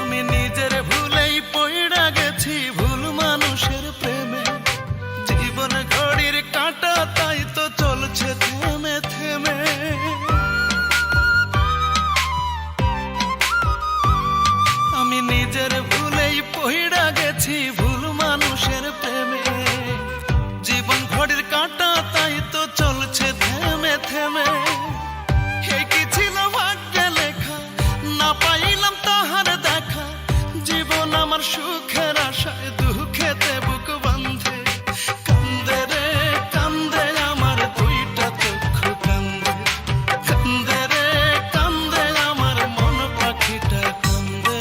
আমি নিজের ভুলেই পইড়া গেছি ভুল মানুষের প্রেমে। জীবন ঘড়ির কাঁটা তাই তো চলছে থেমে থেমে। আমি নিজের ভুলেই পইড়া গেছি ভুল মানুষের প্রেমে। জীবন ঘড়ির কাঁটা তাই তো চলছে থেমে থেমে। হে কি ছিল ভাগ্যে লেখা, না পাইলাম তাহার দেখা। জীবন আমার সুখের আশায় দুঃখেতে বুক বান্ধে। কান্দে রে কান্দে আমার দুইটা চক্ষু কান্দে। কান্দে রে কান্দে আমার মন পাখিটা কান্দে।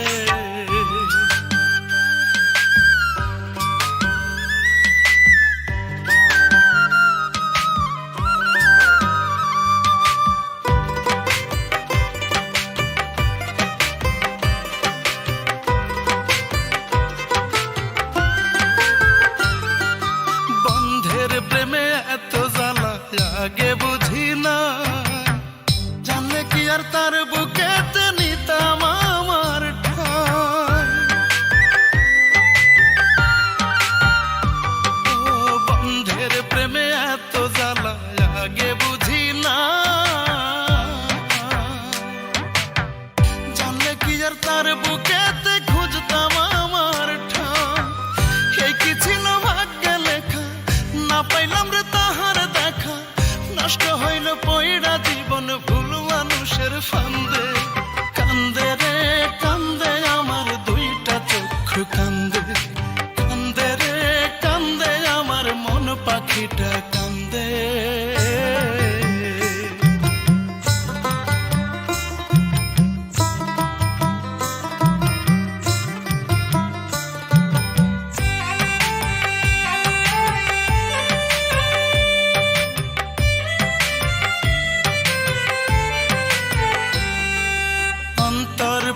প্রেমে এত জ্বালা আগে বুঝি না, জানলে কি আর তার বুকেতে নিতাম আমার ঠাঁই। ও বন্ধের প্রেমে এত জ্বালা আগে বুঝি না, জানলে কি আর তার বুকেতে খুঁজতাম আমার ঠাঁই। এই কি ছিল ভাগ্যে লেখা, না পাইলাম রে তাহার দেখা। নষ্ট হইল পয়ড়া জীবন ভুল মানুষের ফান্দে। কান্দে রে কান্দে আমার দুইটা চক্ষু কান্দে। কান্দে রে কান্দে আমার মন পাখিটা কান্দে।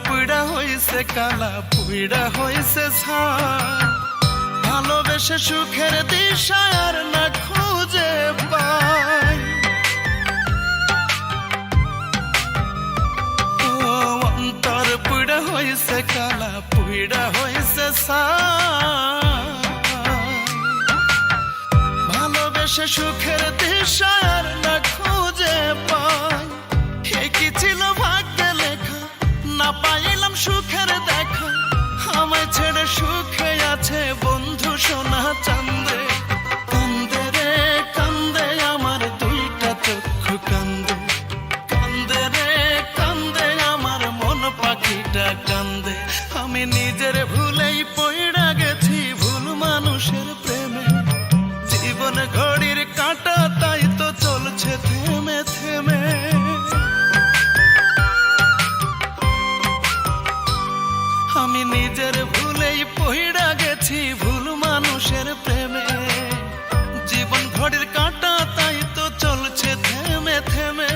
পুইড়া হইছে কালা পুইড়া হইছে ছাই। ভালোবেসে সুখের দিশা আর না খুঁজে পাই। ও অন্তর পুইড়া হইছে কালা পুইড়া হইছে ছাই। ভালোবেসে সুখের দিশা আর না খুঁজে পাই। হে কি ছিল ভাগ্যে লেখা, না পাইলাম সুখের দেখা। আমায় ছেড়ে সুখে আছে বন্ধু সোনা চান্দে। কান্দে রে কান্দে আমার দুইটা চক্ষু কান্দে। কান্দে রে কান্দে আমার মন পাখিটা কান্দে। আমি নিজের ভুলেই পইড়া গেছি ভুল মানুষের প্রেমে। জীবন ঘড়ির কাঁটা তাই তো চলছে থেমে থেমে। আমি নিজের ভুলেই পইড়া গেছি ভুল মানুষের প্রেমে। জীবন ঘড়ির কাঁটা তাই তো চলছে থেমে থেমে।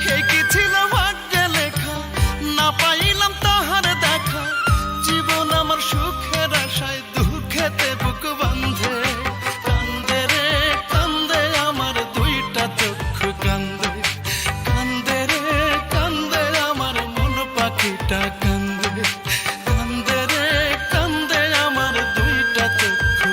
হে কি ছিল ভাগ্যে লেখা, না পাইলাম তাহার দেখা। জীবন আমার সুখের আশায় দুঃখেতে বুক বান্ধে। কান্দে রে কান্দে আমার দুইটা চক্ষু কান্দে। কান্দে রে কান্দে আমার মন পাখিটা কান্দে। কান্দে রে কান্দে আমার দুইটা চক্ষু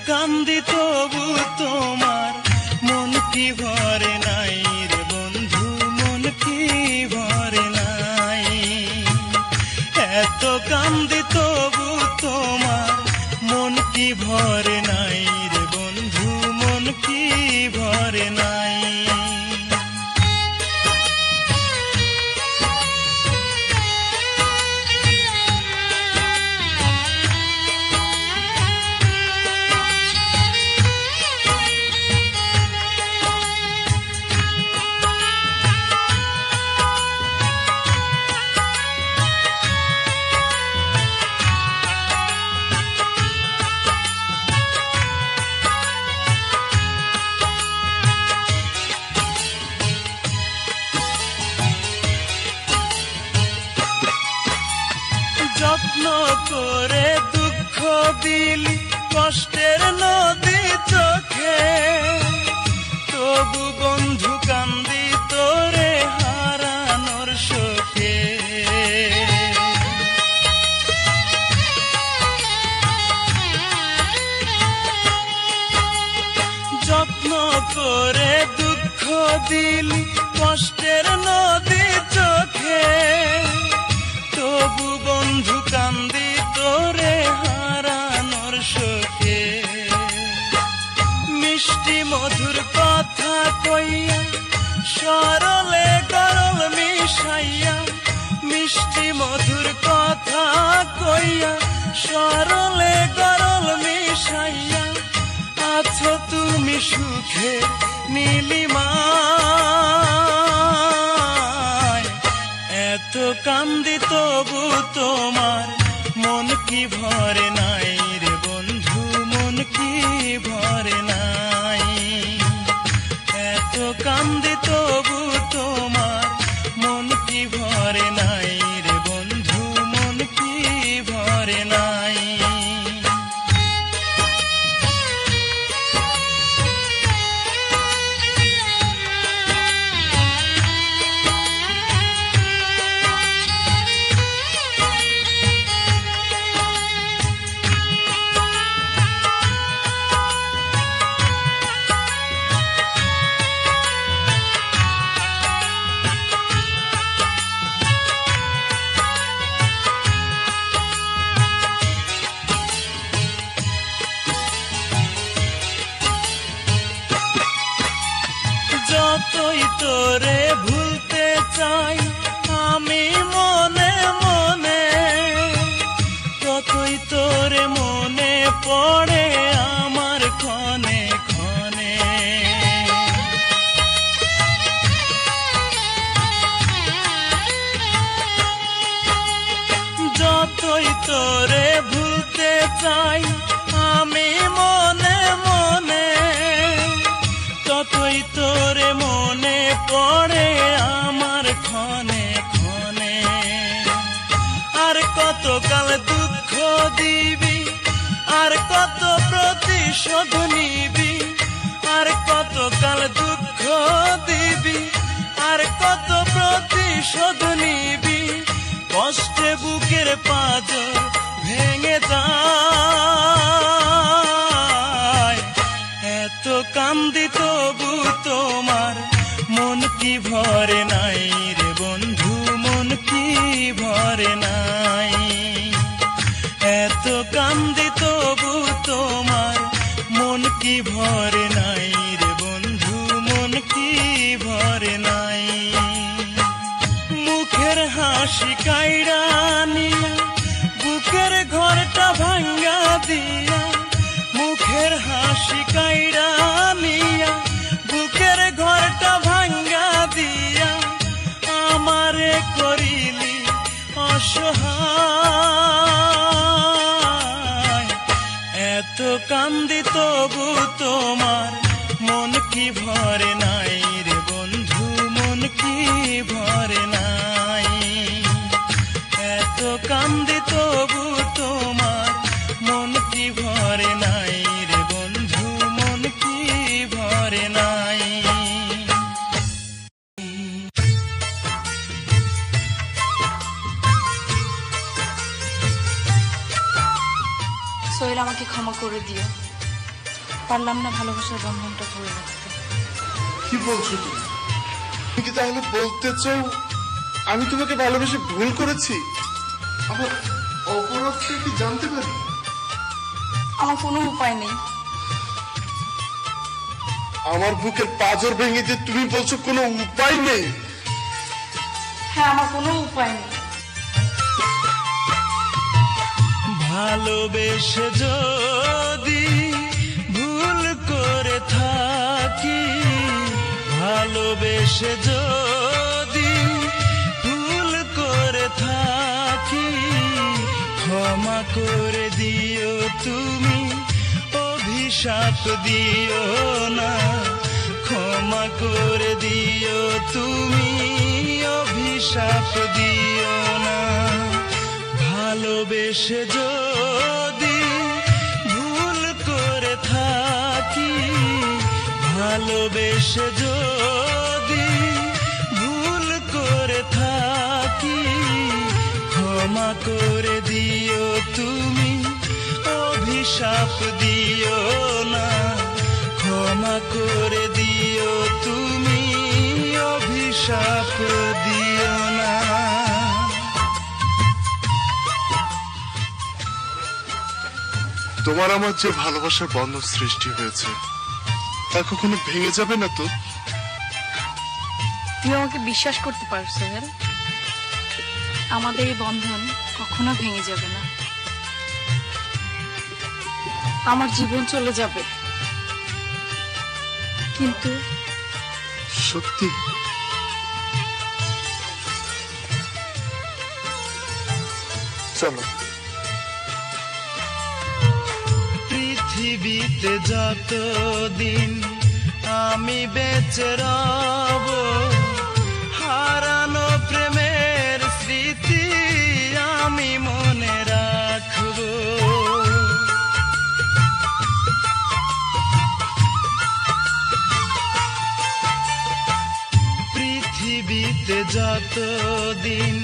কান্দি তবু তোমার মন কি ভরে নাই রে বন্ধু, মন কি ভরে নাই। এত কান্দি তবু তোমার মন কি ভরে নাই রে বন্ধু, মন কি ভরে নাই। যত্ন করে দুঃখ দিলি কষ্টের নদী চোখে, তবু বন্ধু কান্দি তোরে হারানোর শোকে। যত্ন করে দুঃখ দিলি কষ্টের নদী চোখে, তবু বন্ধু কান্দি তোরে হারানোর শোকে। মিষ্টি মধুর কথা কইয়া সরলে গরল মিশাইয়া, মিষ্টি মধুর কথা কইয়া সরলে গরল মিশাইয়া, আছো তুমি সুখে নীলিমায়। এত কান্দি তবু তোমার মন কি ভরে নাই রে বন্ধু, মন কি ভরে নাই। এত কান্দি তবু তোমার মন কি ভরে নাই রে বন্ধু, মন কি ভরে নাই। যতই তোরে ভুলতে চাই আমি মনে মনে, ততই তোরে মনে পড়ে আমার ক্ষণে ক্ষণে। যতই তোরে ভুলতে চাই আমি মনে মনে, ততই তোরে মনে পড়ে আমার ক্ষণে ক্ষণে। আর কতকাল দুঃখ দিবি, আর কত প্রতিশোধ নিবি, আর কতকাল দুঃখ দিবি, আর কত প্রতিশোধ নিবি। কষ্টে বুকের পাঁজর ভেঙে যায়, এত কান্দি তবু তোমার মন কি ভরে নাই রে বন্ধু, মন কি ভরে নাই। এত কান্দি তবু তোমার মন কি ভরে নাই রে বন্ধু, মন কি ভরে নাই। মুখের হাসি কাইড়া নিয়া বুকের ঘরটা ভাঙ্গা দিয়া, মুখের হাসি কাইড়া নিয়া বুকের ঘরটা ভাঙ্গা দিয়া, আমারে করিলি অসহায়। এত কান্দি তবু তোমার মন কি ভরে নাই রে বন্ধু, মন কি ভরে নাই। এত কান্দি তবু তোমার মন কি ভরে নাই রে বন্ধু, মন কি ভরে নাই। সোহেল, আমাকে ক্ষমা করে দিও। পারলাম না ভালোবাসার বন্ধনটা ধরে রাখতে। কি বলছো তুমি? তুমি কি তাহলে বলতে চাও আমি তোমাকে ভালোবেসে ভুল করেছি? আমার অপরাধটা কি জানতে পারি? আমার কোনো উপায় নেই। আমার বুকের পাঁজর ভেঙে দিয়ে তুমি বলছো কোনো উপায় নেই? হ্যাঁ, আমার কোনো উপায় নেই। ভালোবেসে যদি ভুল করে থাকি, ভালোবেসে যদি ভুল করে থাকি, ক্ষমা করে দিও তুমি, অভিশাপ দিও না। ক্ষমা করে দিও তুমি, অভিশাপ দিও না। ভালোবেসে যদি ভুল করে থাকি, ভালোবেসে যদি ভুল করে থাকি, ক্ষমা করে দিও তুমি, অভিশাপ দিও না। ক্ষমা করে দিও তুমি, অভিশাপ দিও না। তোমার আমার যে ভালোবাসার বন্ধন সৃষ্টি হয়েছে তা কখনো ভেঙে যাবে না তো? তুই আমাকে বিশ্বাস করতে পারো সোহেল, আমাদের এই বন্ধন কখনো ভেঙে যাবে না। আমার জীবন চলে যাবে, কিন্তু সত্যি? চলো। পৃথিবীতে যতদিন আমি বেঁচে রব, হারানো প্রেমের স্মৃতি আমি মনে রাখব। পৃথিবীতে যতদিন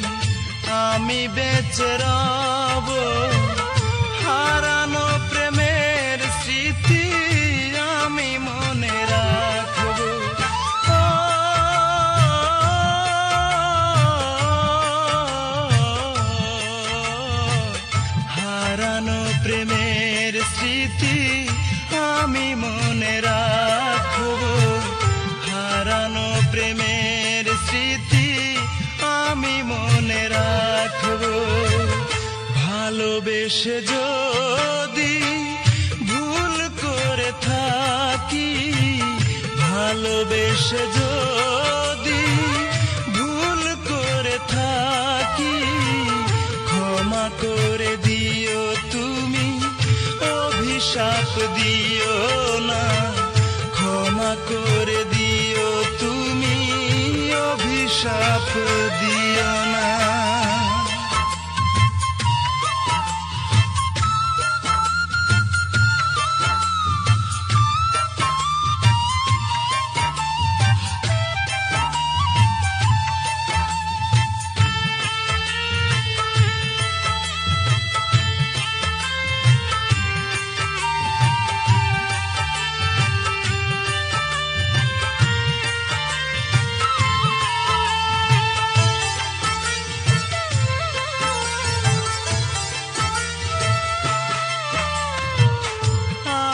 আমি বেঁচে রব, হারানো প্রেমের স্মৃতি আমি মনে রাখব। হারানো প্রেমের স্মৃতি আমি মনে রাখব। হারানো প্রেমের স্মৃতি আমি মনে রাখব। ভালোবেসে যদি ভুল করে থাকি, ভালোবেসে যদি ভুল করে থাকি, ক্ষমা করে দিও তুমি, অভিশাপ দিও না। ক্ষমা করে দিও তুমি, অভিশাপ দিও না।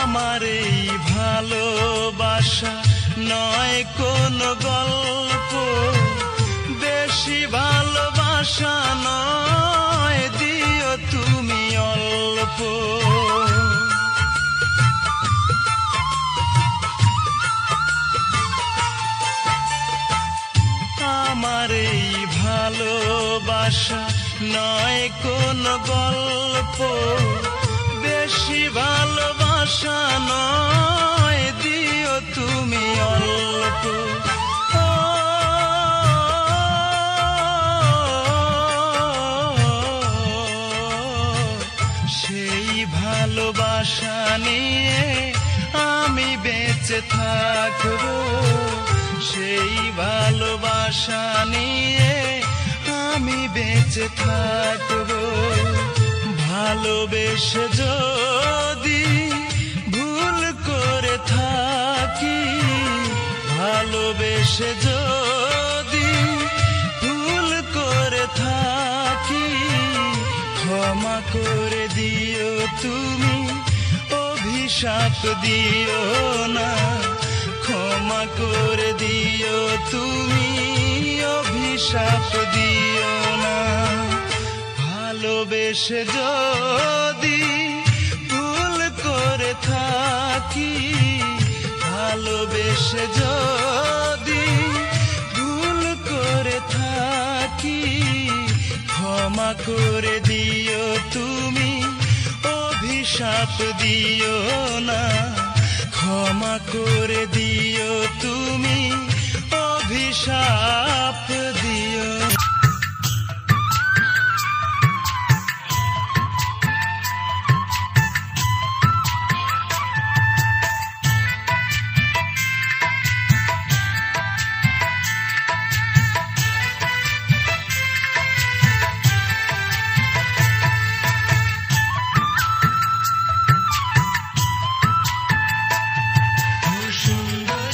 আমার এই ভালোবাসা নয় কোন গল্প, বেশি ভালোবাসা নয়, দিও তুমি অল্প। আমার এই ভালোবাসা নয় কোন গল্প, বেশি ভালোবাসা নয়, দিও তুমি অল্প। সেই ভালোবাসা নিয়ে আমি বেঁচে থাকব। সেই ভালোবাসা নিয়ে আমি বেঁচে থাকব। ভালোবেসে যদি ভুল করে ভালোবেসে যদি ভুল করে থাকি ক্ষমা করে দিও তুমি, অভিশাপ দিও না। ক্ষমা করে দিও তুমি, অভিশাপ দিও না। ভালোবেসে যদি ভুল করে থাকি, ভালোবেসে যদি ভুল করে থাকি ক্ষমা করে দিও তুমি, অভিশাপ দিও না। ক্ষমা করে দিও তুমি, অভিশাপ দিও। সুন্দর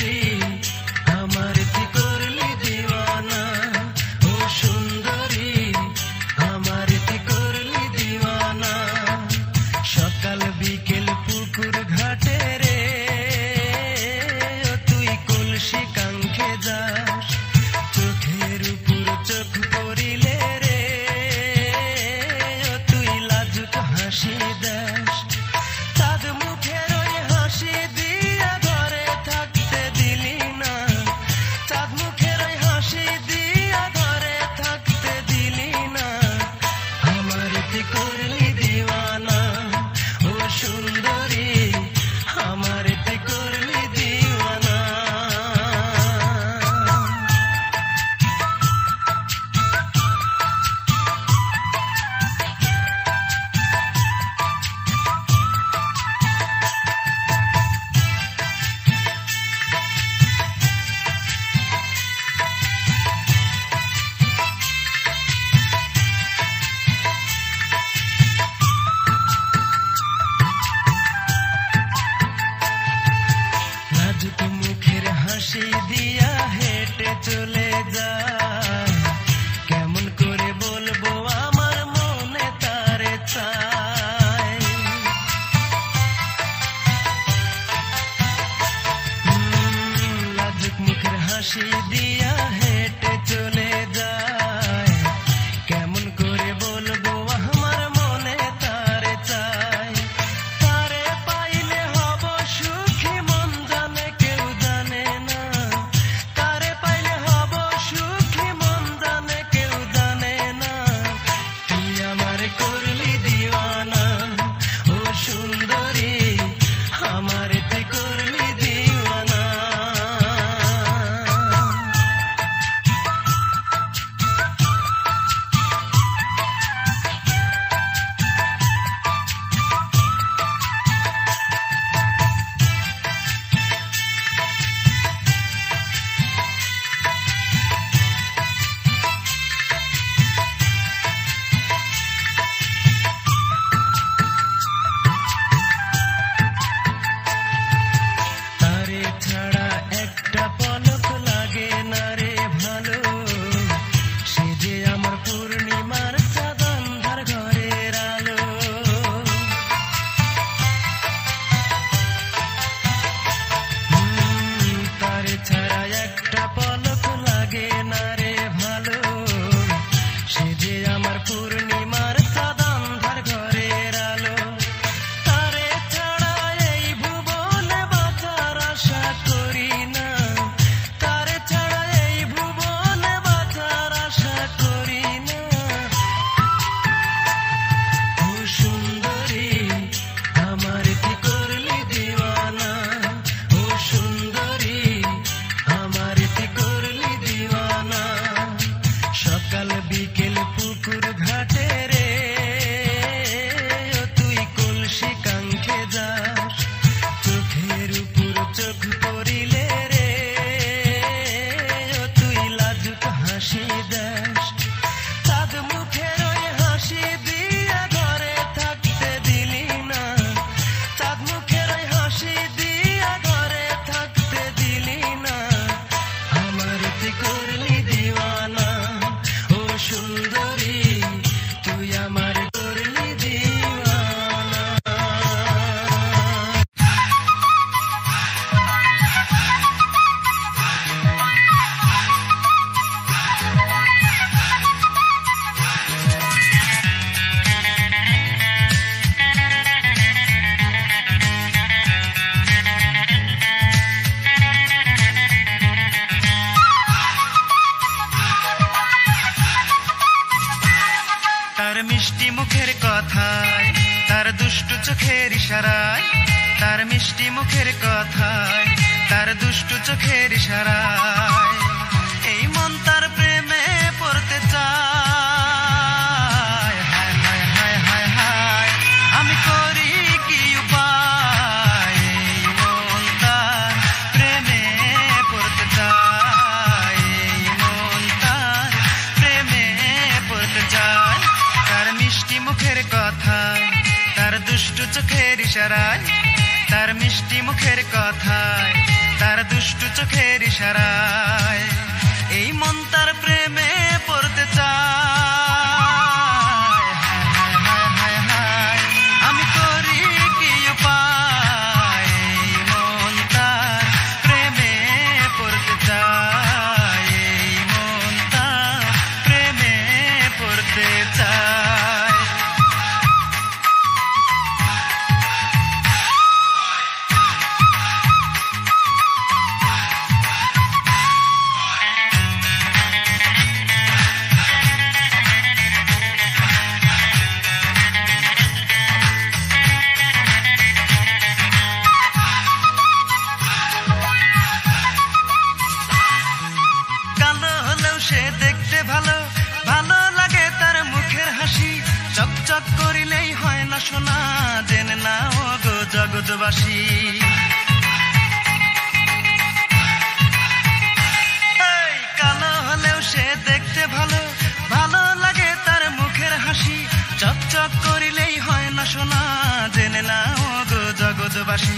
মুখের কথায়, তার দুষ্টু চোখের ইশারায়, তার মিষ্টি মুখের কথায়, তার দুষ্টু চোখের ইশারায় এই মন তার প্রেমে পড়তে চায়। হায় হায় হায় হায় হায়, আমি করি কি উপায়, এই মন তার প্রেমে পড়তে চায়, এই মন তার প্রেমে পড়তে চায়। তার মিষ্টি মুখের কথায়, তার দুষ্টু চোখের ইশারায়, তার মিষ্টি মুখের কথায়, তার দুষ্টু চোখের ইশারায় এই মন তার প্রেমে পড়তে চায়। হায় হায় হায় হায়, আমি করি কি উপায়, এই মন তার প্রেমে পড়তে চায়, এই মন তার প্রেমে পড়তে চায়। কালো হলেও সে দেখতে ভালো, ভালো লাগে তার মুখের হাসি, চকচক করিলেই হয় না সোনা, জেনে না ও গো জগৎবাসী। এই কালো হলেও সে দেখতে ভালো, ভালো লাগে তার মুখের হাসি, চকচক করিলেই হয় না সোনা, জেনে না ও গো জগৎবাসী।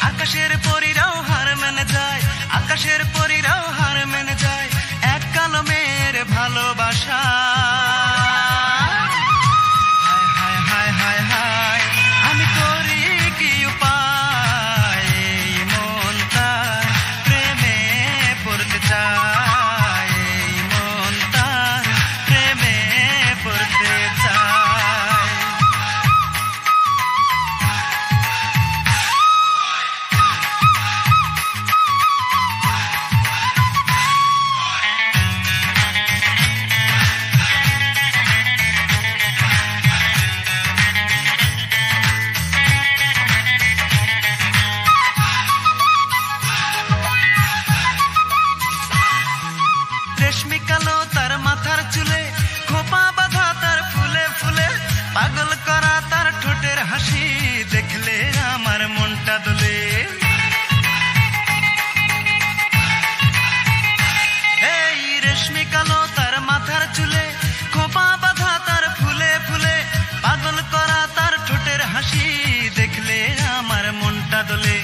আকাশের পরীরাও হার মেনে যায়, আকাশের পরীরাও হার মেনে যায় এক কালো মেয়ের ভালোবাসা। হায় হায় হায় হায় হায়, আমি করি কি উপায়, এই মন তার প্রেমে পড়তে চায়, এই মন তার প্রেমে পড়তে চায়। রেশমি কালো তার মাথার চুলে, খোপা বাঁধা তার ফুলে ফুলে, পাগল করা তার ঠোঁটের হাসি, দেখলে আমার মনটা দোলে। এই রেশমি কালো তার মাথার চুলে, খোপা বাঁধা তার ফুলে ফুলে, পাগল করা তার ঠোঁটের হাসি, দেখলে আমার মনটা দোলে।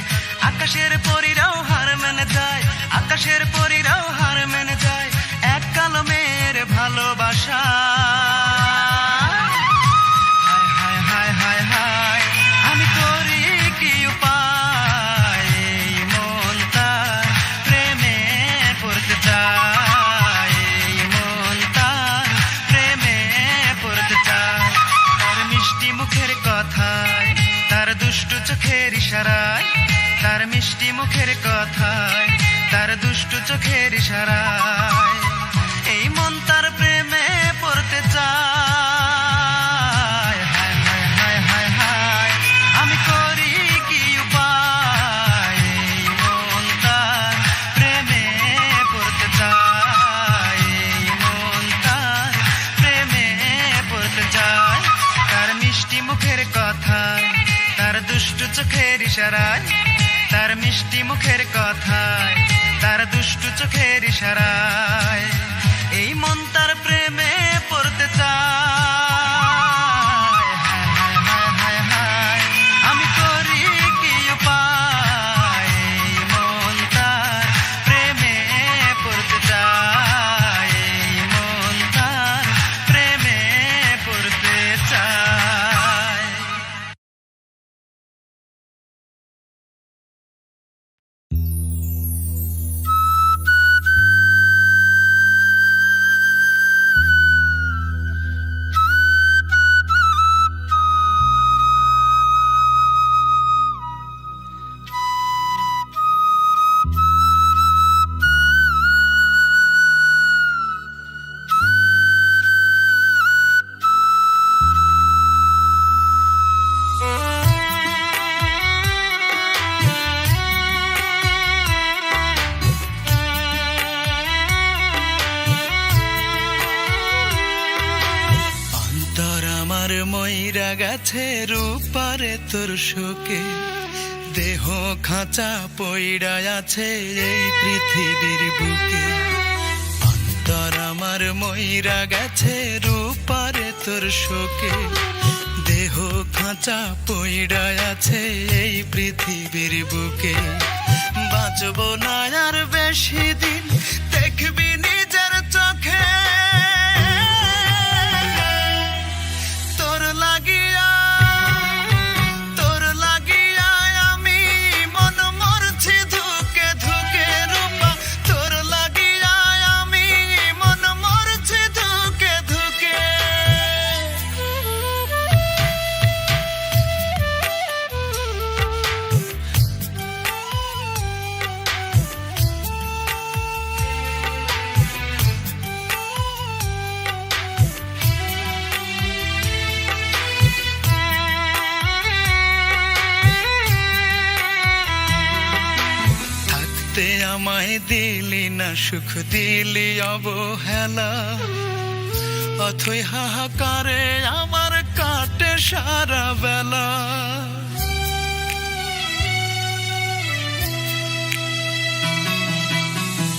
আকাশের পরীরাও হার মেনে যায়, আকাশের পরীরাও হার মেনে যায় এক কালো মেয়ের ভালোবাসা। হায় হায় হায় হায় হায়, আমি করি কি উপায়, এই মন তার প্রেমে পড়তে চায়, এই মন তার প্রেমে পড়তে চায়। তার মিষ্টি মুখের কথায়, তার দুষ্টু চোখের ইশারায়, তার মিষ্টি মুখের কথায়, তার দুষ্টু চোখের ইশারায় এই মন তার প্রেমে পড়তে চায়। হায় হায় হায় হায় হায়, আমি করি কি উপায়, এই মন তার প্রেমে পড়তে চায়, এই মন তার প্রেমে পড়তে চায়। তার মিষ্টি মুখের কথায়, তার দুষ্টু চোখের ইশারায়, তার মিষ্টি মুখের কথায়, তার দুষ্টু চোখের ইশারায় এই মন তার প্রেমে পড়তে চায়। হায় হায় হায় হায় হায়, আমি করি কি উপায়, এই মন তার প্রেমে পড়তে চায়, এই মন তার প্রেমে পড়তে চায়। মইরা গেছে রূপারে তোর শোকে, দেহ খাঁচা পইড়া আছে এই পৃথিবীর বুকে। অন্তর আমার মইরা গেছে রূপারে তোর শোকে, দেহ খাঁচা পইড়া আছে এই পৃথিবীর বুকে। বাঁচবো না আর বেশি দিন, দেখবি নিজের চোখে তোর লাগিয়া, তোর লাগিয়া আমি মন মরছি ধুকে ধুকে রূপা, তোর লাগিয়া আমি মন মরছি ধুকে ধুকে। থাকতে আমায় দিলি না সুখ, দিলি অবহেলা, অথই হাহাকারে আমার কাটে সারা বেলা।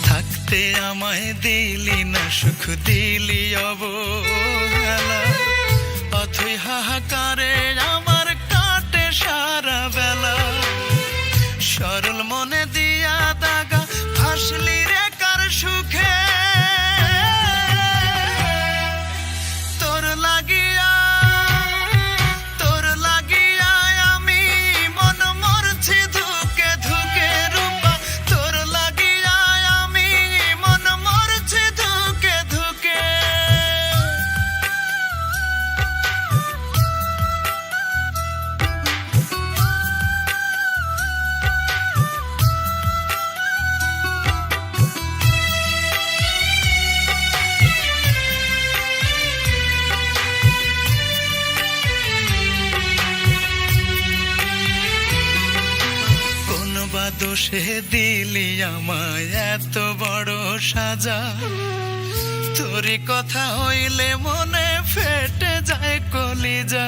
থাকতে আমায় দিলি না সুখ, দিলি অবহেলা, অথই হাহাকারে আমার কাটে সারা বেলা। সরল মনে দিয়া দাগা ফাঁসলি রে কার সুখে, তোর লাগিয়া, তোর লাগিয়া আমি মন মরছি ধুকে ধুকে রূপা, তোর লাগিয়া আমি মন মরছি ধুকে ধুকে। দোষে দিলি আমায় এত বড় সাজা, তোরই কথা হইলে মনে ফেটে যায় কলিজা।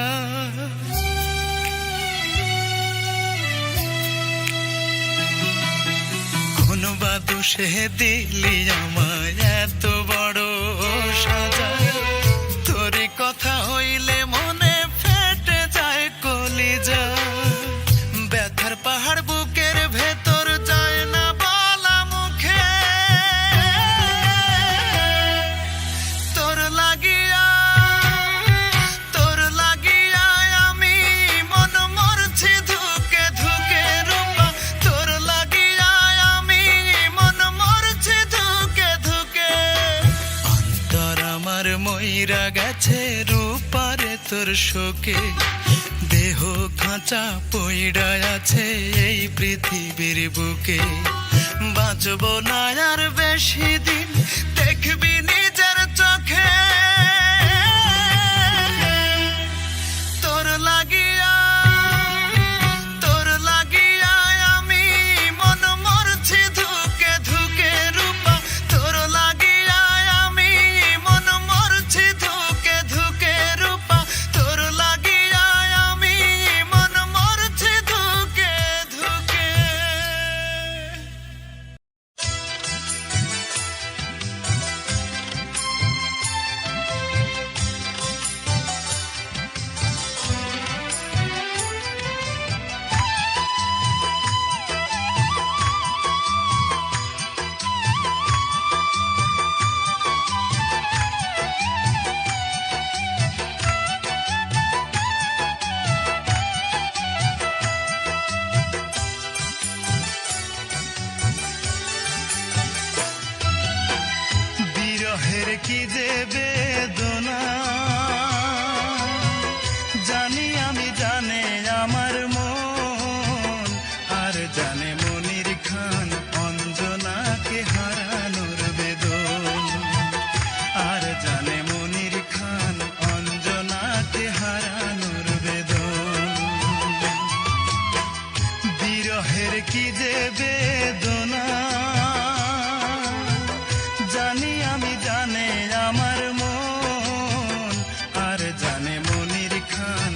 কোন বা দোষে দিলি আমায় এত বড় সাজা, তোরই কথা হইলে মনে ফেটে যায় কলিজা। ব্যথার পাহাড় বুকের ভেতর যায় না বলা মুখে, তোর লাগিয়া, তোর লাগিয়া আমি মন মরছি ধুকে ধুকে রূপা, তোর লাগিয়া আমি মন মরছি ধুকে ধুকে। অন্তর আমার মইরা গেছে রূপারে তোর শোকে, দেহ খাঁচা পইড়া আছে এই পৃথিবীর বুকে। বাঁচবো না আর বেশি দিন, দেখবি নিজের চোখে তোর লাগিয়া, তোর লাগিয়া আমি মন মরছি ধুকে ধুকে রূপা, তোর লাগিয়া আমি মন মরছি ধুকে ধুকে রূপা, তোর লাগিয়া আমি মন মরছি ধুকে ধুকে। বিরহের কি যে বেদনা জানি আমি, জানে আমার মন, আর জানে মনির খান অঞ্জনাকে হারানোর বেদন, আর জানে মনির খান অঞ্জনাকে হারানোর বেদন। বিরহের কি যে বেদনা জানি আমি, জানে আমার মন, আর জানে মনির খান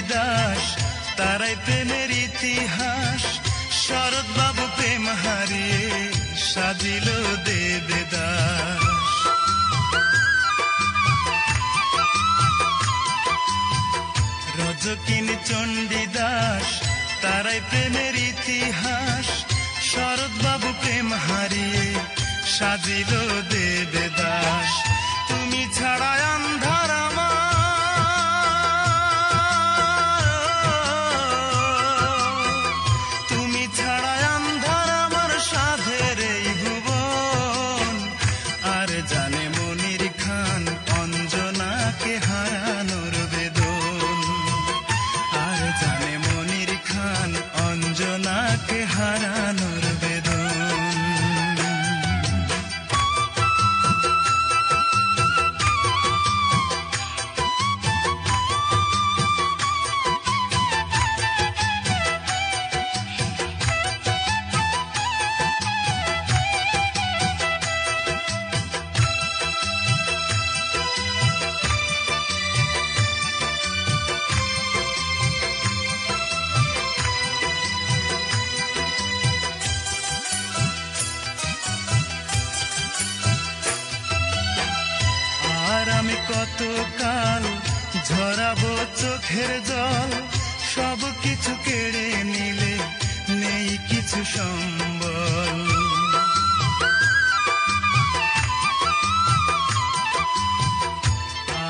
চণ্ডীদাস তারাই প্রেমের ইতিহাস। শরৎ বাবু প্রেম হারিয়ে সাজিল দেবদাস। রজকিনী চণ্ডীদাস তারাই প্রেমের ইতিহাস। শরৎ বাবু প্রেম হারিয়ে সাজিল দেবদাস। তুমি ছাড়া আন্ধার তুমি ছাড়া আন্ধার আমার সাধের এই ভুবন। আর জানে মনির খান অঞ্জনাকে হারানোর বেদন। আর জানে মনির খান অঞ্জনাকে হারানোর বেদন। আর আমি কতকাল ঝরাবো চোখের জল। সব কিছু কেড়ে নিলে নেই কিছু সম্বল।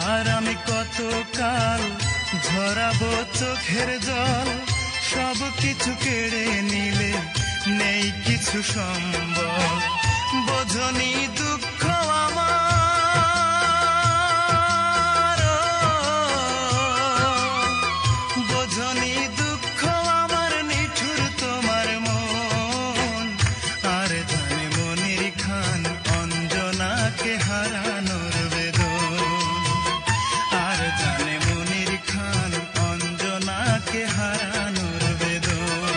আর আমি কতকাল ঝরাবো চোখের জল। সব কিছু কেড়ে নিলে নেই কিছু সম্বল। বোঝনি দুঃখ আমার, বোঝনি দুঃখ আমার নিঠুর তোমার মন। আর জানে মনির খান অঞ্জনাকে হারানোর বেদন। আর জানে মনির খান অঞ্জনাকে হারানোর বেদন।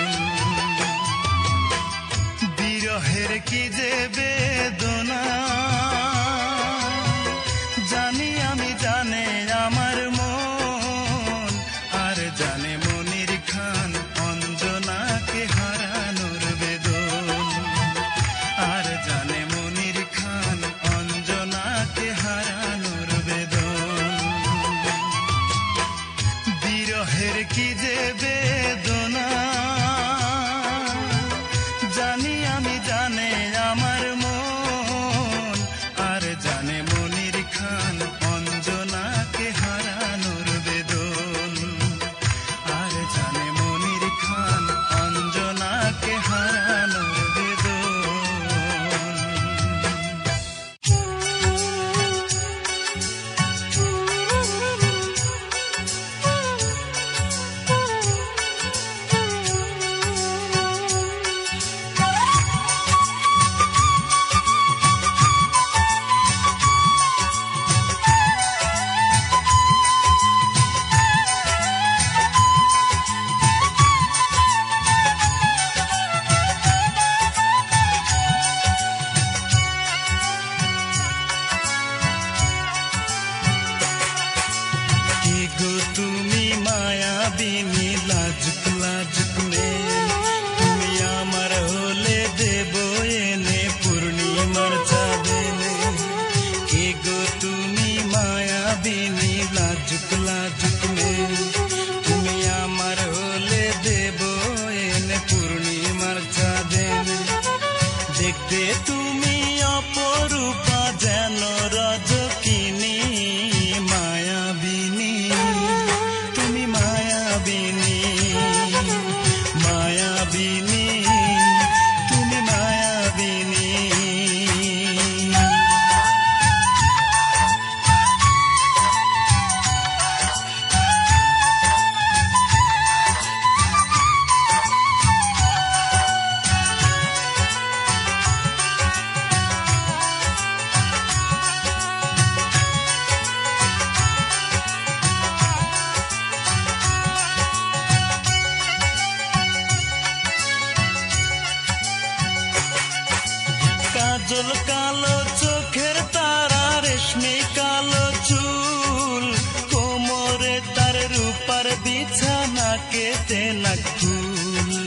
বিরহের কি যে বেদনা জানি আমি, জানে আমার মন। আর জানে মনির খান অঞ্জনাকে হারানোর বেদন। আর জানে মনির খান অঞ্জনাকে হারানোর বেদন। বিরহের কি যে বেদনা জানি আমি, জানে আমার মন। আর জানে মনির খান অঞ্জনাকে হারানোর বেদন। আর জানে মনির খান অঞ্জনাকে হারানোর বেদন। কি গো তুমি মায়াবিনী লাজুক লাজুক মেয়ে। তুমি আমার হলে দেব এনে পূর্ণিমার চাঁদেনে। কি গো তুমি মায়াবিনী লাজুক লাজুক মেয়ে। তুমি আমার হলে দেব এনে পূর্ণিমার চাঁদেনে। দেখতে তুমি অপরূপা যেন রজকিনী মায়াবিনী। তুমি মায়াবিনী, মায়াবিনী, তুমি মায়াবিনী। কাজল কালো চোখের তারা, রেশমি কালো চুল, কোমরে তার রূপার বিছা নাকেতে নাক ফুল।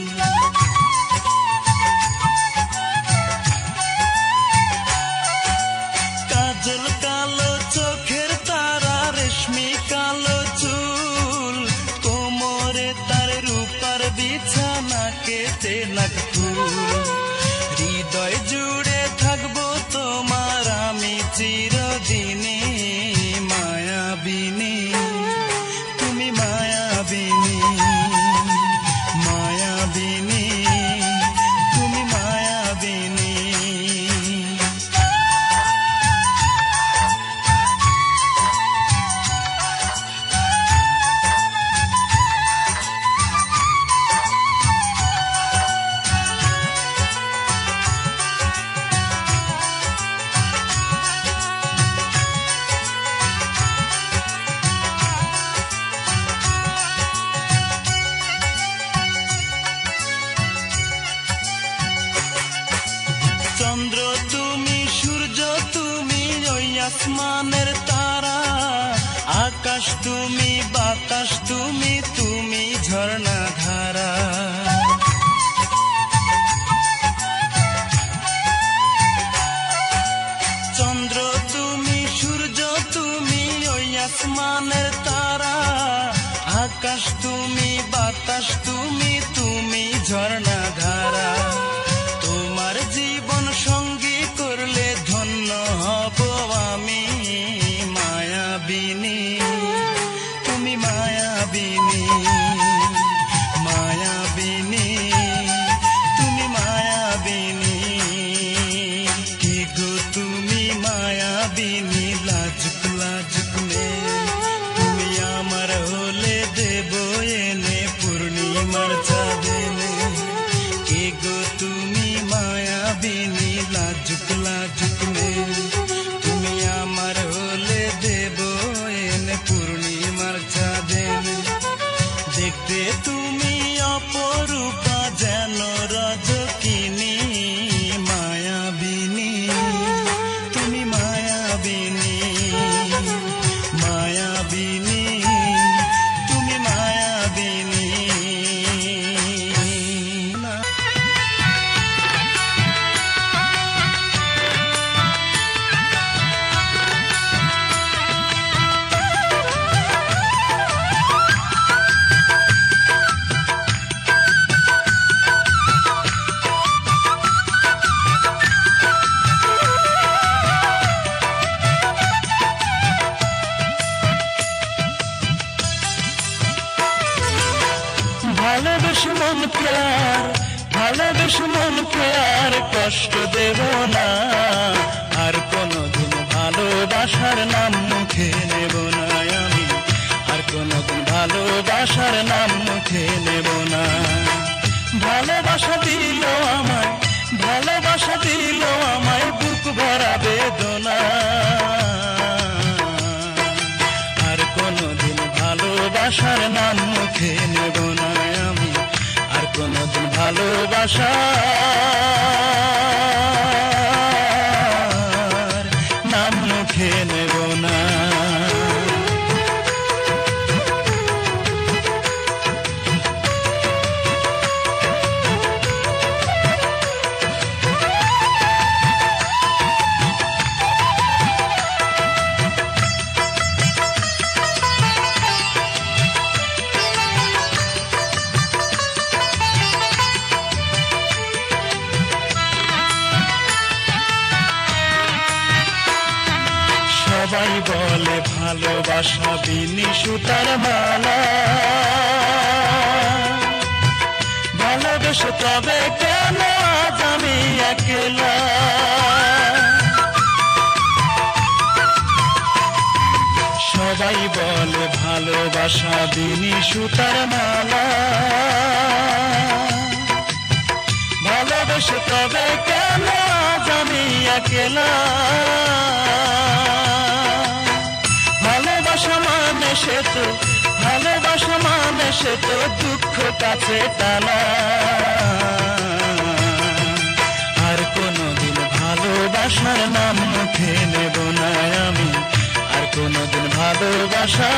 কাজল কালো চোখের তারা, রেশমি কালো চুল, কোমরে তার রূপার বিছানা, কেটে নাক ফুল। হৃদয় জুড়ে থাকবো তোমার আমি চিরদিনে, মায়াবিনী তুমি মায়াবিনী, মায়াবিনী তুমি মায়াবিনী। চন্দ্র তুমি, সূর্য তুমি, ওই আসমানের তারা, আকাশ তুমি, বাতাস তুমি, তুমি ঝর্ণা ধারা। চন্দ্র তুমি, সূর্য তুমি, ওই আসমানের তারা, আকাশ তুমি, বাতাস তুমি, তুমি ঝর্ণা ধারা। তোমার জীবন সঙ্গী করলে ধন্য হব আমি, মায়াবিনী তুমি মায়াবিনী, মায়াবিনী তুমি মায়াবিনী। কি গো তুমি মায়াবিনী, লাজুক লাজুক মেয়ে, তুমি আমার হলে দেব এনে পূর্ণিমার চাঁদেনে। কে গো তুমি মায়াবিনী, লাজুক লাজুক মেয়ে, তুমি আমার হলে দেব এনে পূর্ণিমার চাঁদেনে। দেখতে তুমি অপরূপা যেন রজকিনী, মায়াবিনী তুমি মায়াবিনী, মায়াবিনী তুমি মায়াবিনী। ভালোবেসে মন প্যার, ভালোবেসে মন প্যার, কষ্ট দেব না আর কোনদিন, ভালোবাসার নাম মুখে নেব না আমি, আর কোনদিন ভালোবাসার নাম মুখে নেব না। ভালোবাসা দিল আমায়, ভালোবাসা দিল আমায়, বুক ভরা বেদনা, আর কোনদিন ভালোবাসার নাম মুখে নেব না আমি, আর কোনদিন ভালোবাসার নাম মুখে নেব না। সবাই বলে ভালোবাসা বিনি সুতার মালা, ভালোবেসে তবে কেন আজ আমি একলা। সবাই বলে ভালোবাসা বিনি সুতার মালা, ভালোবেসে তবে কেন আজ আমি একলা। ভালোবাসা মানে সে তো, ভালোবাসা মানে সে তো দুঃখ কাছে টানা, আর কোনদিন ভালোবাসার নাম মুখে নেব না আমি, আর কোনদিন ভালোবাসা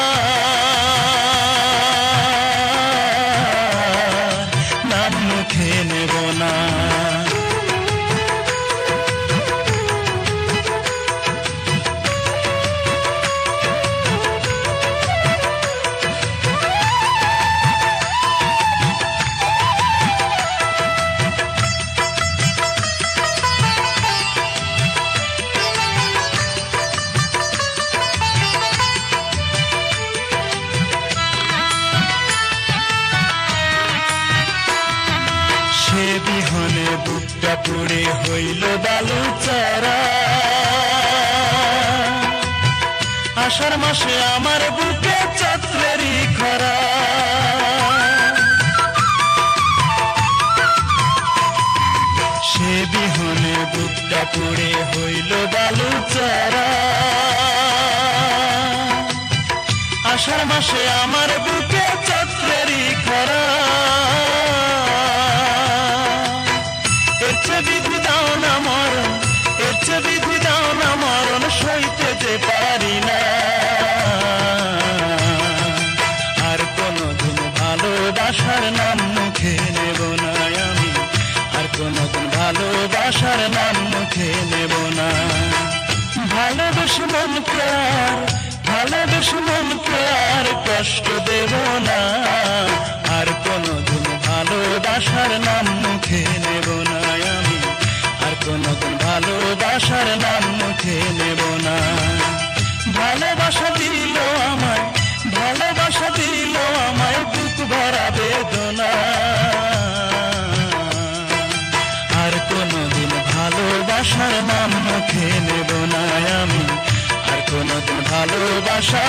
বিহনে বুকটা পুড়ে হইল বালুচরা। আষাঢ় মাসে আমার বুকে চৈত্রেরই খরা। সে বিহনে বুকটা পুড়ে হইল বালুচরা। আষাঢ় মাসে আমার বুকে চৈত্রেরই খরা। এর চেয়ে বিধি দাও না মরণ, এর চেয়ে বিধি দাও না মরণ, সইতে যে পারি না। আর কোনদিন ভালোবাসার নাম মুখে নেব না আমি, আর কোনদিন ভালোবাসার নাম মুখে নেব না। ভালোবেসে মনকে আর, ভালোবেসে মনকে আর কষ্ট দেব না। আর কোনদিন ভালোবাসার নাম মুখে নেব না আমি, আর কোনদিন ভালোবাসার নাম মুখে নেব না। ভালোবাসা দিল আমায়, ভালোবাসা দিল আমায় বুক ভরা বেদনা। আর কোনদিন ভালোবাসার নাম মুখে নেব না আমি, আর কোনদিন ভালোবাসা